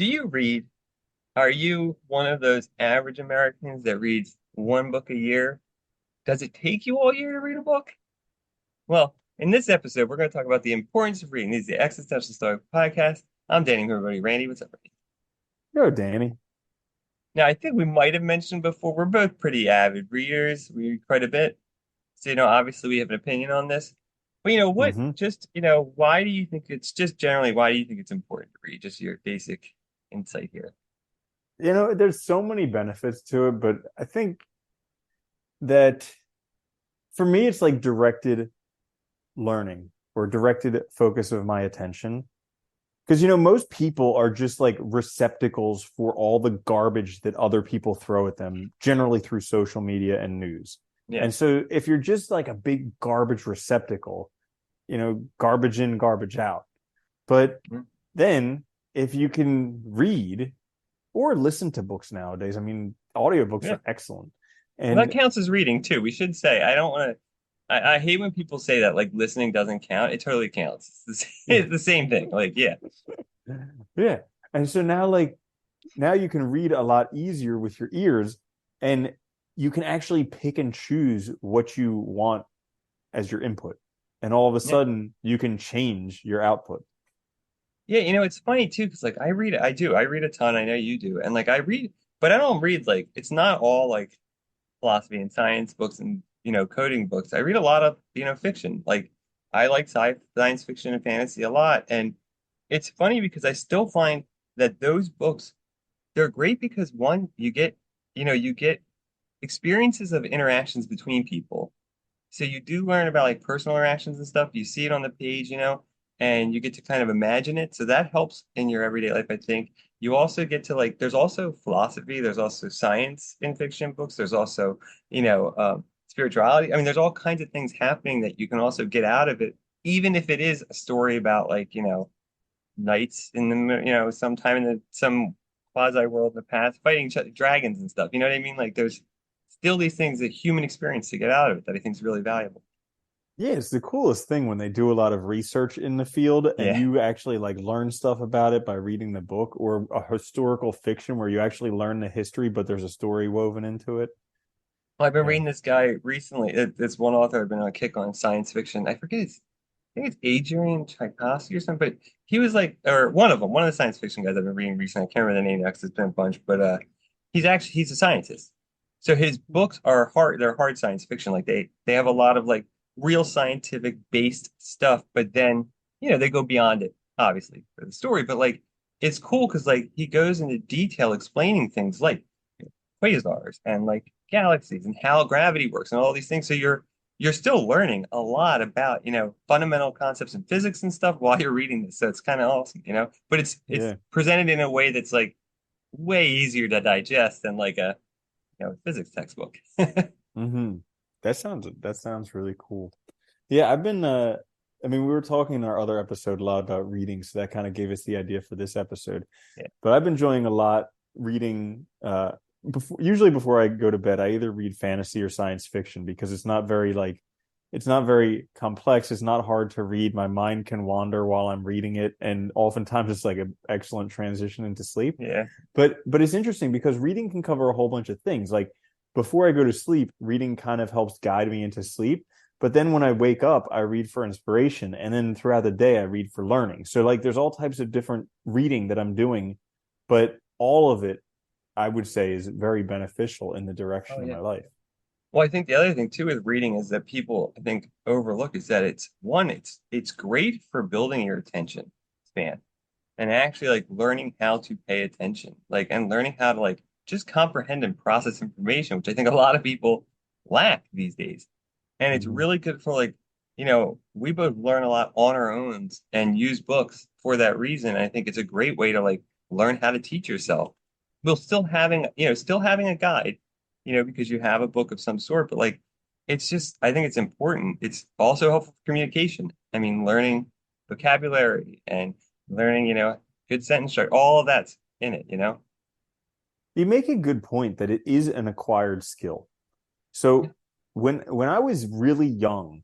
Do you read? Are you one of those average Americans that reads one book a year? Does it take you all year to read a book? Well, in this episode, we're going to talk about the importance of reading. This is the Existential Stoic podcast. I'm Danny, everybody. Randy, what's up, Randy? Yo, Danny. Now, I think we might have mentioned before, we're both pretty avid readers. We read quite a bit. So, obviously we have an opinion on this. But, hmm why do you think it's just generally, why do you think it's important to read? Just your basic insight here. There's so many benefits to it, but I think that for me, it's like directed learning or directed focus of my attention. Because, most people are just like receptacles for all the garbage that other people throw at them, generally through social media and news. Yeah. And so if you're just like a big garbage receptacle, garbage in, garbage out. But Mhm. then if you can read or listen to books nowadays. I mean, audiobooks Yeah. are excellent. Well, that And counts as reading too. We should say, I don't want to, I hate when people say that like listening doesn't count. It totally counts. It's the same thing. Like, yeah. yeah. And so now you can read a lot easier with your ears and you can actually pick and choose what you want as your input. And all of a Yeah. sudden you can change your output. Yeah, it's funny too, because like I read a ton, I know you do. And like I read, but I don't read like it's not all like philosophy and science books and coding books. I read a lot of, fiction. Like I like science fiction and fantasy a lot. And it's funny because I still find that those books, they're great because one, you get experiences of interactions between people. So you do learn about like personal interactions and stuff. You see it on the page, and you get to kind of imagine it. So that helps in your everyday life, I think. You also get to like, there's also philosophy, there's also science in fiction books, there's also, spirituality. I mean, there's all kinds of things happening that you can also get out of it, even if it is a story about like, knights in sometime in some quasi world in the past fighting dragons and stuff. You know what I mean? Like there's still these things that human experience to get out of it that I think is really valuable. Yeah, it's the coolest thing when they do a lot of research in the field and Yeah. you actually like learn stuff about it by reading the book or a historical fiction where you actually learn the history, but there's a story woven into it. Well, I've been Yeah. reading this guy recently. This one author I've been on a kick on science fiction. I forget his, I think it's Adrian Tchaikovsky or something, but he was like, or one of them, one of the science fiction guys I've been reading recently. I can't remember the name now because it's been a bunch, but he's a scientist. So his books are hard, they're hard science fiction. Like they have a lot of like real scientific based stuff, but then, they go beyond it, obviously, for the story. But like it's cool because like he goes into detail explaining things like quasars and like galaxies and how gravity works and all these things. So you're still learning a lot about, fundamental concepts in physics and stuff while you're reading this. So it's kind of awesome. But it's Yeah. presented in a way that's like way easier to digest than like a, physics textbook. hmm that sounds really cool. Yeah, I mean, we were talking in our other episode a lot about reading, so that kind of gave us the idea for this episode. Yeah. But I've been enjoying a lot reading usually before I go to bed, I either read fantasy or science fiction because it's not very complex, it's not hard to read. My mind can wander while I'm reading it, and oftentimes it's like an excellent transition into sleep. Yeah. But it's interesting because reading can cover a whole bunch of things. Like before I go to sleep, reading kind of helps guide me into sleep. But then when I wake up, I read for inspiration. And then throughout the day, I read for learning. So like there's all types of different reading that I'm doing, but all of it, I would say, is very beneficial in the Oh direction of yeah. my life. Well, I think the other thing too with reading is that people I think overlook is that it's great for building your attention span and actually like learning how to pay attention, like and learning how to like just comprehend and process information, which I think a lot of people lack these days. And it's Mhm. really good for like, we both learn a lot on our own and use books for that reason. I think it's a great way to like learn how to teach yourself. While still having a guide, because you have a book of some sort, but like it's just I think it's important. It's also helpful for communication. I mean, learning vocabulary and learning, good sentence structure, all of that's in it. You make a good point that it is an acquired skill. Yeah. So when I was really young,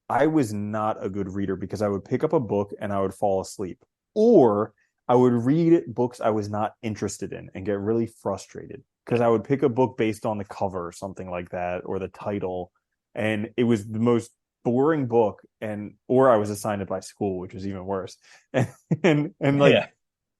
I was not a good reader because I would pick up a book and I would fall asleep. Or I would read books I was not interested in and get really frustrated because I would pick a book based on the cover or something like that or the title, and it was the most boring book, and or I was assigned it by school, which was even worse. And like Yeah.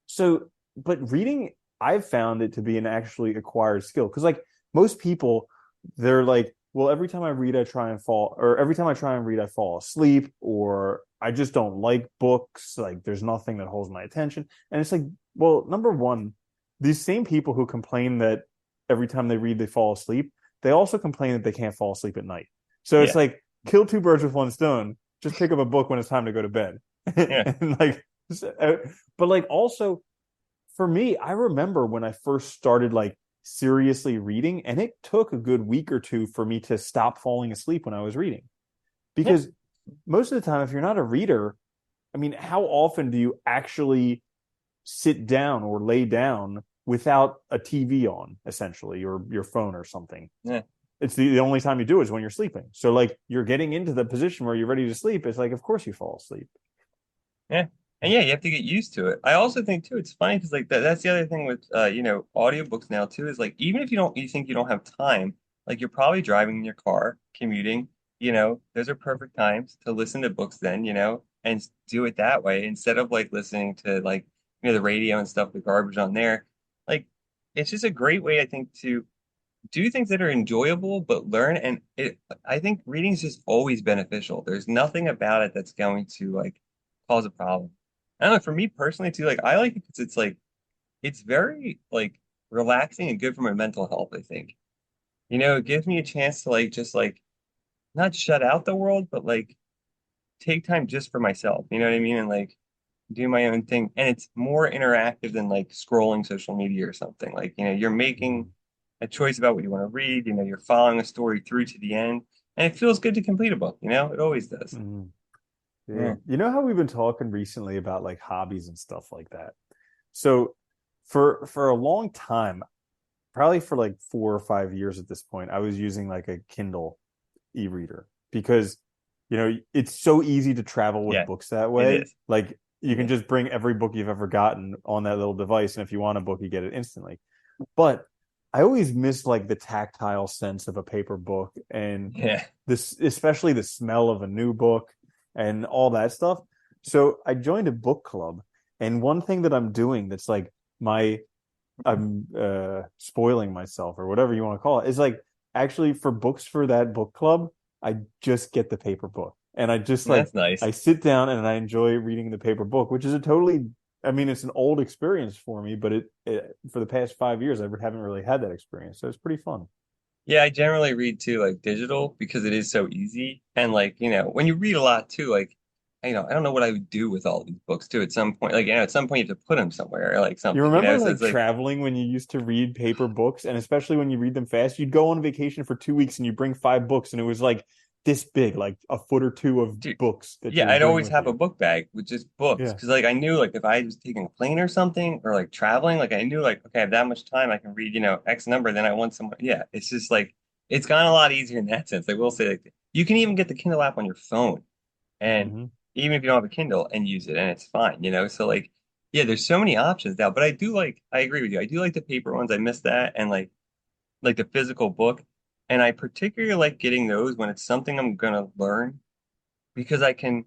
so, but reading, I've found it to be an actually acquired skill because like most people, they're like, well, every time I read, I try and fall, or every time I try and read, I fall asleep, or I just don't like books. Like, there's nothing that holds my attention. And it's like, well, number one, these same people who complain that every time they read, they fall asleep, they also complain that they can't fall asleep at night. So it's Yeah. like, kill two birds with one stone. Just pick up a book when it's time to go to bed. Yeah. And like, but like also for me, I remember when I first started like seriously reading, and it took a good week or two for me to stop falling asleep when I was reading. Yeah. Because most of the time, if you're not a reader, I mean, how often do you actually sit down or lay down without a TV on, essentially, or your phone or something? Yeah. It's the only time you do it is when you're sleeping. So, like, you're getting into the position where you're ready to sleep. It's like, of course, you fall asleep. Yeah. And yeah, you have to get used to it. I also think too, it's funny because like that's the other thing with audiobooks now too, is like even if you think you don't have time, like you're probably driving in your car, commuting, those are perfect times to listen to books then, and do it that way instead of like listening to like, the radio and stuff, the garbage on there. Like it's just a great way, I think, to do things that are enjoyable but learn. And I think reading is just always beneficial. There's nothing about it that's going to like cause a problem. I don't know, for me personally too, like I like it because it's like it's very like relaxing and good for my mental health, I think. It gives me a chance to like just like not shut out the world, but like take time just for myself. You know what I mean? And like do my own thing. And it's more interactive than like scrolling social media or something. Like, you're making Mm-hmm. a choice about what you want to read, you're following a story through to the end. And it feels good to complete a book, it always does. Mm-hmm. Yeah. Yeah. You know how we've been talking recently about like hobbies and stuff like that? So for a long time, probably for like 4 or 5 years at this point, I was using like a Kindle e-reader because it's so easy to travel with Yeah, books that it way. is. Like you can Yeah. just bring every book you've ever gotten on that little device, and if you want a book, you get it instantly. But I always miss like the tactile sense of a paper book and Yeah. this, especially the smell of a new book and all that stuff. So I joined a book club, and one thing that I'm doing that's like my I'm spoiling myself or whatever you want to call it is like actually for books for that book club, I just get the paper book and I just like That's nice. I sit down and I enjoy reading the paper book, which is a totally, I mean, it's an old experience for me, but it for the past 5 years I haven't really had that experience, so it's pretty fun. Yeah, I generally read too, like digital because it is so easy. And like, when you read a lot too, like, I don't know what I would do with all these books too at some point. Like, at some point you have to put them somewhere or like You something, remember So like it's like, traveling when you used to read paper books, and especially when you read them fast, you'd go on vacation for 2 weeks and you bring 5 books, and it was like this big, like a foot or two of dude, books that you yeah, would I'd bring always with have a you. book bag with just books Yeah. because like I knew like if I was taking a plane or something or like traveling, like I knew like okay, I have that much time I can read, X number, then I want someone. Yeah, it's just like it's gone a lot easier in that sense. I will say like you can even get the Kindle app on your phone and Hmm. even if you don't have a Kindle and use it and it's fine, So like yeah, there's so many options now, but I agree with you. I do like the paper ones. I miss that and like the physical book. And I particularly like getting those when it's something I'm gonna learn because I can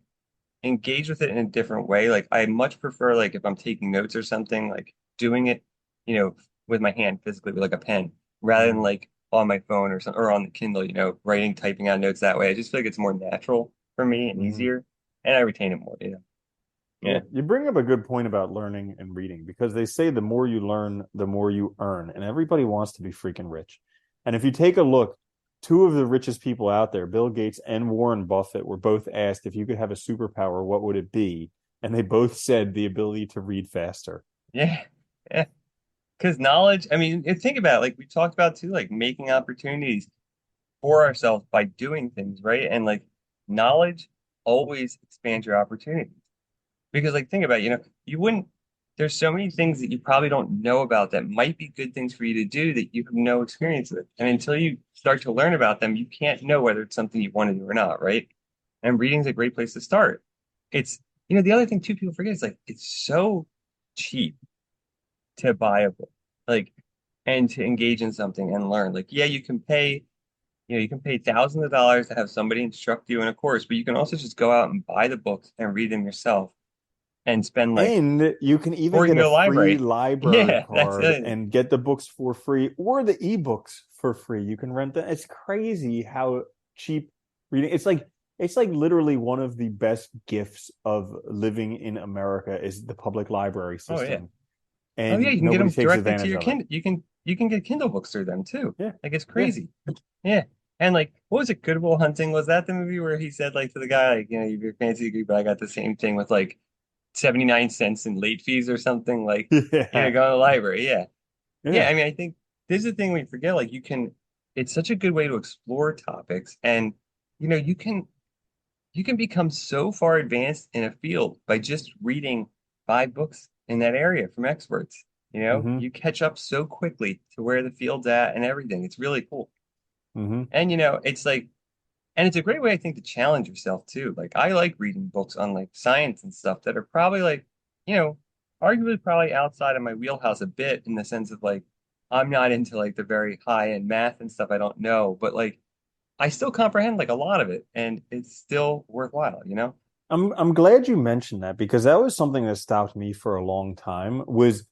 engage with it in a different way. Like I much prefer like if I'm taking notes or something, like doing it, you know, with my hand physically with like a pen rather than Hmm. like on my phone or some or on the Kindle, writing, typing out notes that way. I just feel like it's more natural for me and Hmm. easier and I retain it more. Yeah, Yeah. you bring up a good point about learning and reading because they say the more you learn, the more you earn, and everybody wants to be freaking rich. And if you take a look, two of the richest people out there, Bill Gates and Warren Buffett, were both asked if you could have a superpower, what would it be? And they both said the ability to read faster. Yeah. Yeah. Because knowledge, I mean, think about it, like we talked about too, like making opportunities for ourselves by doing things, right? And like knowledge always expands your opportunities. Because like think about it, you wouldn't there's so many things that you probably don't know about that might be good things for you to do that you have no experience with. And until you start to learn about them, you can't know whether it's something you want to do or not, right? And reading's a great place to start. It's the other thing too people forget is like it's so cheap to buy a book, like, and to engage in something and learn. Like, yeah, you can pay thousands of dollars to have somebody instruct you in a course, but you can also just go out and buy the books and read them yourself and spend like, And you can even or you can get go a to the free library. library Yeah, that's the card other thing. and get the books for free or the ebooks for free. You can rent them. It's crazy how cheap reading. It's like literally one of the best gifts of living in America is the public library Oh yeah. system. Oh yeah, And you can get nobody them takes directly to advantage your of it. Kindle. You can get Kindle books through them too. Yeah. Like it's Yeah. crazy. Yeah. And like, what was it? Good Will Hunting? Was that the movie where he said like to the guy, like, your fancy degree, but I got the same thing with like 79 cents in late fees or something. Like, yeah, Yeah. go to the library. Yeah. Yeah. Yeah. I mean, I think this is the thing we forget. Like, it's such a good way to explore topics, and you know, you can become so far advanced in a field by just reading 5 books in that area from experts. You know, Mm-hmm. you catch up so quickly to where the field's at and everything. It's really cool. Mm-hmm. And you know, it's like, and it's a great way, I think, to challenge yourself too. Like I like reading books on like science and stuff that are probably like, you know, arguably probably outside of my wheelhouse a bit in the sense of like I'm not into like the very high end math and stuff I don't know, but like I still comprehend like a lot of it and it's still worthwhile, you know? I'm glad you mentioned that because that was something that stopped me for a long time was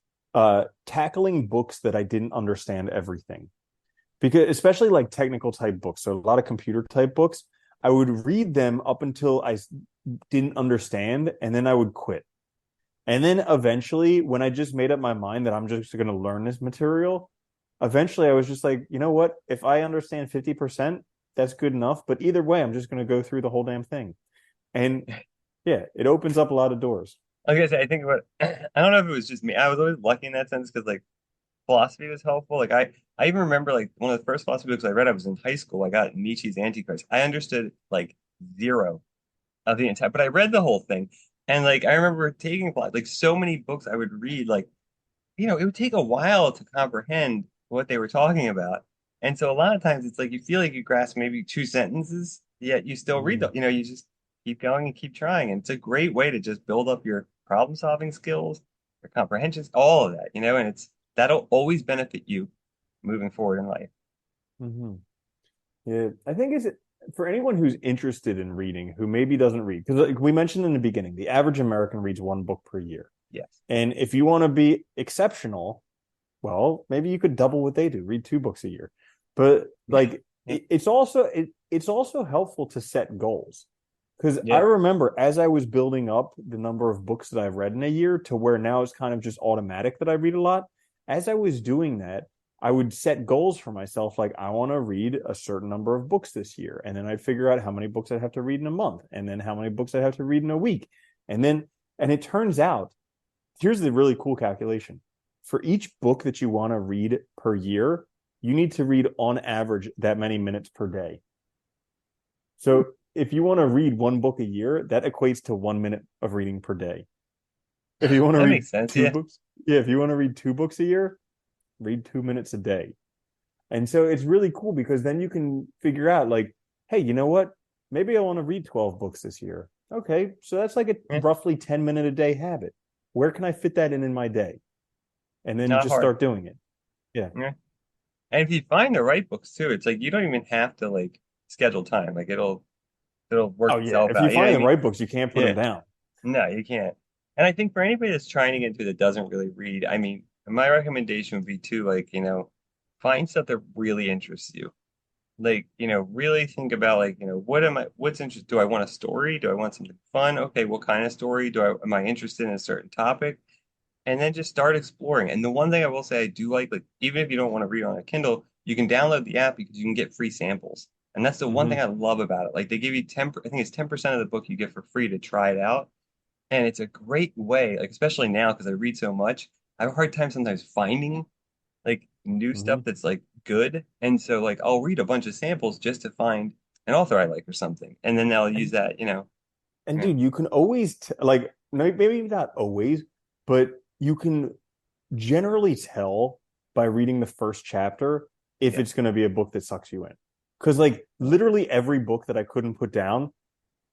tackling books that I didn't understand everything. Because especially like technical type books, so a lot of computer type books, I would read them up until I didn't understand and then I would quit. And then eventually when I just made up my mind that I'm just going to learn this material, eventually I was just like, you know what? If I understand 50%, that's good enough, but either way, I'm just going to go through the whole damn thing. And yeah, it opens up a lot of doors. I was gonna say, I think what I don't know if it was just me. I was always lucky in that sense because like philosophy was helpful. Like I even remember like one of the first philosophy books I read, I was in high school. I got Nietzsche's Antichrist. I understood like zero of the entire, but I read the whole thing. And like I remember taking like so many books I would read, like, you know, it would take a while to comprehend what they were talking about. And so a lot of times it's like you feel like you grasp maybe 2 sentences, yet you still read Mm-hmm. them. You know, you just keep going and keep trying. And it's a great way to just build up your problem solving skills, your comprehensions, all of that, you know, and that'll always benefit you moving forward in life. Mm-hmm. Yeah, I think it's for anyone who's interested in reading who maybe doesn't read, because like we mentioned in the beginning, the average American reads one book per year. Yes. And if you want to be exceptional, well, maybe you could double what they do, read 2 books a year. But Yeah. like Yeah. it's also helpful to set goals. Because I Yeah. remember as I was building up the number of books that I've read in a year to where now it's kind of just automatic that I read a lot. As I was doing that, I would set goals for myself, like I want to read a certain number of books this year. And then I'd figure out how many books I'd have to read in a month, and then how many books I'd have to read in a week. And it turns out, here's the really cool calculation. For each book that you want to read per year, you need to read on average that many minutes per day. So if you want to read one book a year, that equates to 1 minute of reading per day. If you want to That read makes sense. two Yeah. books, yeah, if you want to read 2 books a year, read 2 minutes a day. And so it's really cool because then you can figure out, like, hey, you know what? Maybe I want to read 12 books this year. Okay, so that's like a Yeah. roughly 10-minute a day habit. Where can I fit that in my day? And then Not just hard. start doing it. Yeah. Yeah. And if you find the right books too, it's like you don't even have to like schedule time. Like it'll work Oh yeah. itself If you out. You know what find I the mean? right books, you can't put them Yeah. down. No, you can't. And I think for anybody that's trying to get into that doesn't really read, I mean, my recommendation would be to like, you know, find stuff that really interests you. Like, you know, really think about like, you know, what's interest, do I want a story? Do I want something fun? Okay, what kind of story am I interested in a certain topic? And then just start exploring. And the one thing I will say I do like even if you don't want to read on a Kindle, you can download the app because you can get free samples. And that's the one thing Mm-hmm. I love about it. Like they give you 10, I think it's 10% of the book you get for free to try it out. And it's a great way, like especially now because I read so much, I have a hard time sometimes finding like new Mm-hmm. stuff that's like good. And so like I'll read a bunch of samples just to find an author I like or something. And then I'll use And that, you know. and Yeah. dude, you can always like maybe not always, but you can generally tell by reading the first chapter if Yeah. it's going to be a book that sucks you in. Because like Yeah. literally every book that I couldn't put down,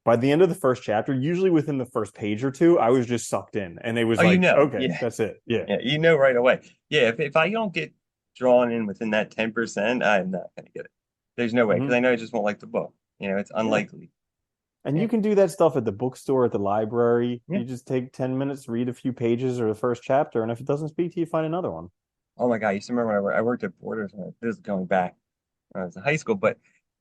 by the end of the first chapter, usually within the first page or two, I was just sucked in, and it was Oh, like, okay, yeah, that's it. Yeah. yeah, right away. Yeah, if I don't get drawn in within that 10%, I'm not gonna get it. There's no way because Hmm. I know I just won't like the book. It's Yeah. unlikely. And Yeah, you can do that stuff at the bookstore, at the library. yeah. You just take 10 minutes, read a few pages or the first chapter, and if it doesn't speak to you, find another one. Oh my God, I used to remember when I worked at Borders. This is going back when I was in high school, but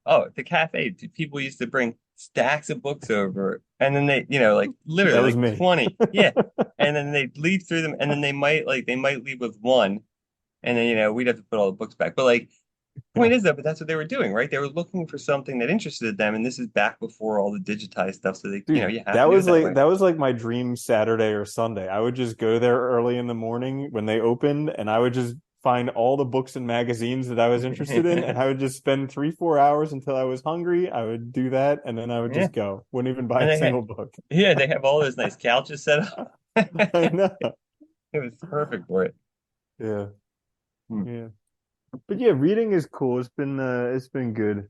oh, the cafe, people used to bring stacks of books over, and then they, like literally That was like me. 20, yeah, and then they'd leaf through them, and then they might leave with one, and then we'd have to put all the books back. But like, point is though, but that's what they were doing, right? They were looking for something that interested them, and this is back before all the digitized stuff, so Dude, you have that to do it was that like way. that was like my dream Saturday or Sunday. I would just go there early in the morning when they opened, and I would just find all the books and magazines that I was interested in, and I would just spend 3, 4 hours until I was hungry. I would do that, and then I would Yeah, just go. Wouldn't even buy and a single book. they have all those nice couches set up. I know. It was perfect for it. Yeah, Hmm. yeah. But yeah, reading is cool. It's been good.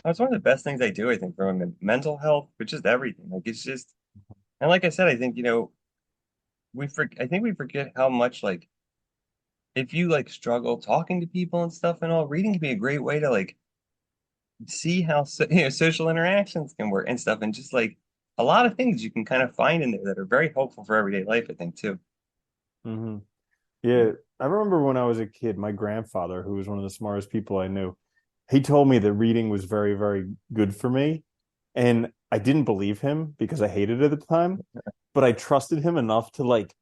That's one of the best things I do, I think, for my mental health, but just everything. Like it's just, and like I said, I think, I think we forget how much like if you like struggle talking to people and stuff and all, reading can be a great way to like see how social interactions can work and stuff, and just like a lot of things you can kind of find in there that are very helpful for everyday life, I think, too. Hmm. Yeah, I remember when I was a kid, my grandfather, who was one of the smartest people I knew, he told me that reading was very, very good for me. And I didn't believe him because I hated it at the time, but I trusted him enough to like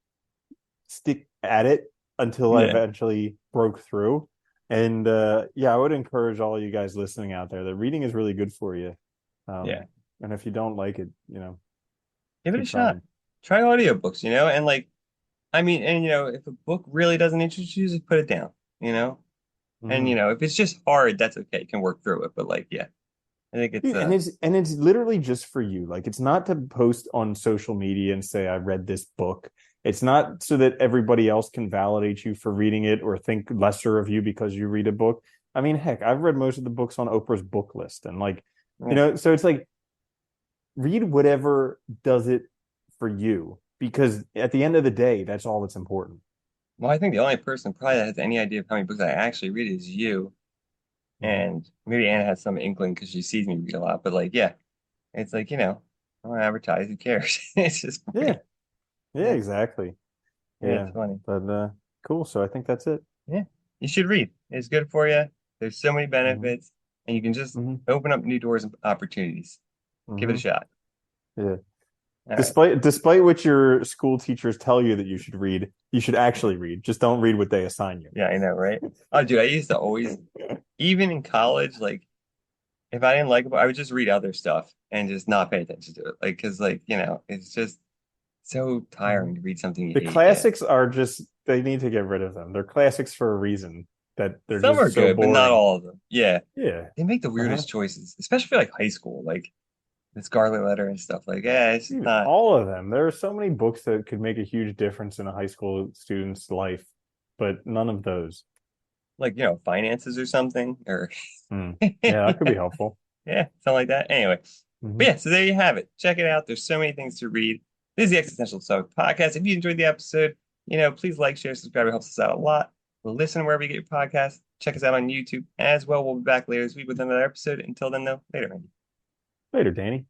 stick at it until I Yeah, eventually broke through. And yeah, I would encourage all you guys listening out there that reading is really good for you. yeah. And if you don't like it, Give it a keep shot. trying. Try audiobooks, and like I mean, and if a book really doesn't interest you, just put it down, you know? And Hmm. if it's just hard, that's okay. You can work through it. But like, yeah, I think it's Yeah, and it's literally just for you. Like it's not to post on social media and say I read this book. It's not so that everybody else can validate you for reading it or think lesser of you because you read a book. I mean, heck, I've read most of the books on Oprah's book list and like, yeah. so it's like read whatever does it for you because at the end of the day, that's all that's important. Well, I think the only person probably that has any idea of how many books I actually read is you. Mhm. And maybe Anna has some inkling because she sees me read a lot. But like, yeah, it's like, I don't advertise. Who cares? It's just Yeah, free. yeah, Yeah, exactly. yeah, it's Yeah. funny. But cool. So I think that's it. Yeah, you should read. It's good for you. There's so many Hmm. benefits, and you can just Hmm. open up new doors and opportunities. Give it a Hmm. shot. Yeah. All right. Despite what your school teachers tell you that you should read, you should actually read. Just don't read what they assign you. Yeah, I know, right? Oh, dude, I used to always, even in college, like if I didn't like a book, I would just read other stuff and just not pay attention to it. Like, because, like, it's just so tiring Mhm. to read something you The hate. Yeah. classics are just they need to get rid of them. They're classics for a reason that they're Some are just so good, but not boring. all of them. Yeah. Yeah. They make the Uh-huh. weirdest choices, especially for like high school, like the Scarlet Letter and stuff. Like, yeah, it's just Dude, not all of them. There are so many books that could make a huge difference in a high school student's life, but none of those. like, finances or something, or Hmm. Yeah, that could yeah, be helpful. something like that. Anyway, but Hmm. yeah, so there you have it. Check it out. There's so many things to read. This is the Existential Stoic podcast. If you enjoyed the episode, please like, share, subscribe. It helps us out a lot. Listen wherever you get your podcast. Check us out on YouTube as well. We'll be back later this week with another episode. Until then, though, later, man. Later, Danny.